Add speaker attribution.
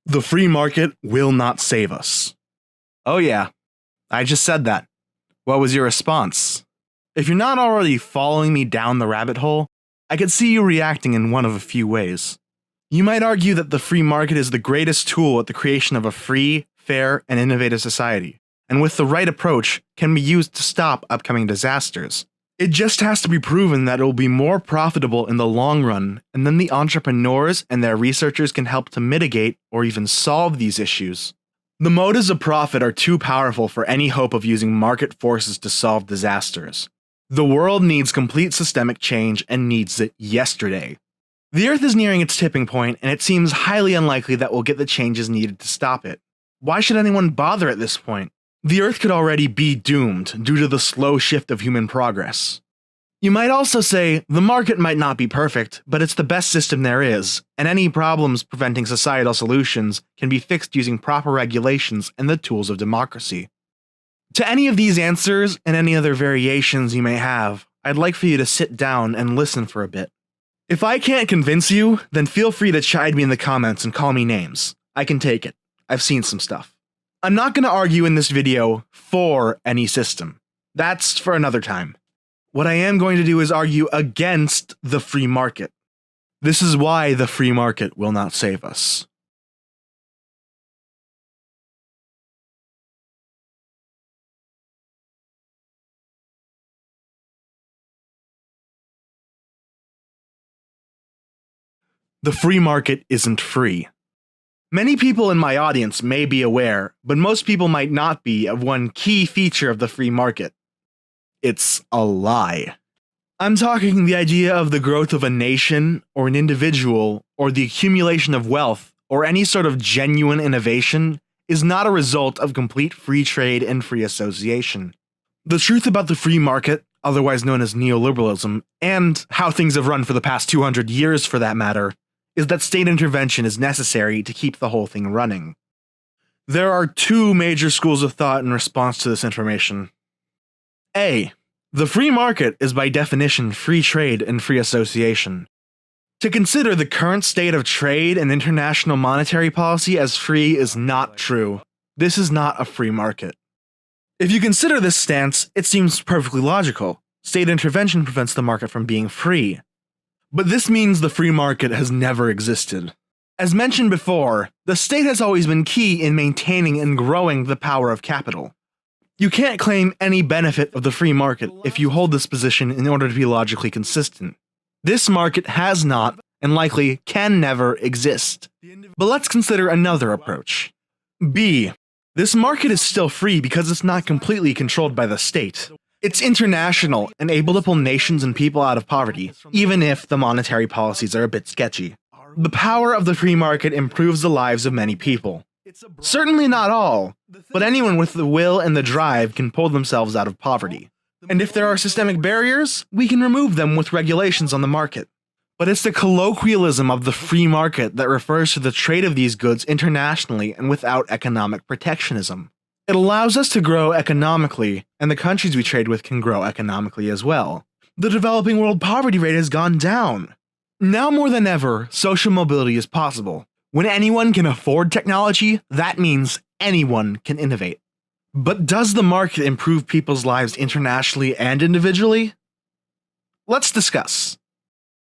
Speaker 1: The free market will not save us. Oh yeah, I just said that. What was your response? If you're not already following me down the rabbit hole, I could see you reacting in one of a few ways. You might argue that the free market is the greatest tool at the creation of a free, fair, and innovative society, and with the right approach, can be used to stop upcoming disasters. It just has to be proven that it will be more profitable in the long run, and then the entrepreneurs and their researchers can help to mitigate or even solve these issues. The motives of profit are too powerful for any hope of using market forces to solve disasters. The world needs complete systemic change and needs it yesterday. The Earth is nearing its tipping point, and it seems highly unlikely that we'll get the changes needed to stop it. Why should anyone bother at this point? The Earth could already be doomed due to the slow shift of human progress. You might also say, the market might not be perfect, but it's the best system there is, and any problems preventing societal solutions can be fixed using proper regulations and the tools of democracy. To any of these answers, and any other variations you may have, I'd like for you to sit down and listen for a bit. If I can't convince you, then feel free to chide me in the comments and call me names. I can take it. I've seen some stuff. I'm not going to argue in this video for any system. That's for another time. What I am going to do is argue against the free market. This is why the free market will not save us. The free market isn't free. Many people in my audience may be aware, but most people might not be, of one key feature of the free market. It's a lie. I'm talking the idea of the growth of a nation, or an individual, or the accumulation of wealth, or any sort of genuine innovation, is not a result of complete free trade and free association. The truth about the free market, otherwise known as neoliberalism, and how things have run for the past 200 years for that matter, is that state intervention is necessary to keep the whole thing running. There are two major schools of thought in response to this information. A. The free market is by definition free trade and free association. To consider the current state of trade and international monetary policy as free is not true. This is not a free market. If you consider this stance, it seems perfectly logical. State intervention prevents the market from being free. But this means the free market has never existed. As mentioned before, the state has always been key in maintaining and growing the power of capital. You can't claim any benefit of the free market if you hold this position in order to be logically consistent. This market has not, and likely can never, exist. But let's consider another approach. B. This market is still free because it's not completely controlled by the state. It's international and able to pull nations and people out of poverty, even if the monetary policies are a bit sketchy. The power of the free market improves the lives of many people. Certainly not all, but anyone with the will and the drive can pull themselves out of poverty. And if there are systemic barriers, we can remove them with regulations on the market. But it's the colloquialism of the free market that refers to the trade of these goods internationally and without economic protectionism. It allows us to grow economically, and the countries we trade with can grow economically as well. The developing world poverty rate has gone down. Now more than ever, social mobility is possible. When anyone can afford technology, that means anyone can innovate. But does the market improve people's lives internationally and individually? Let's discuss.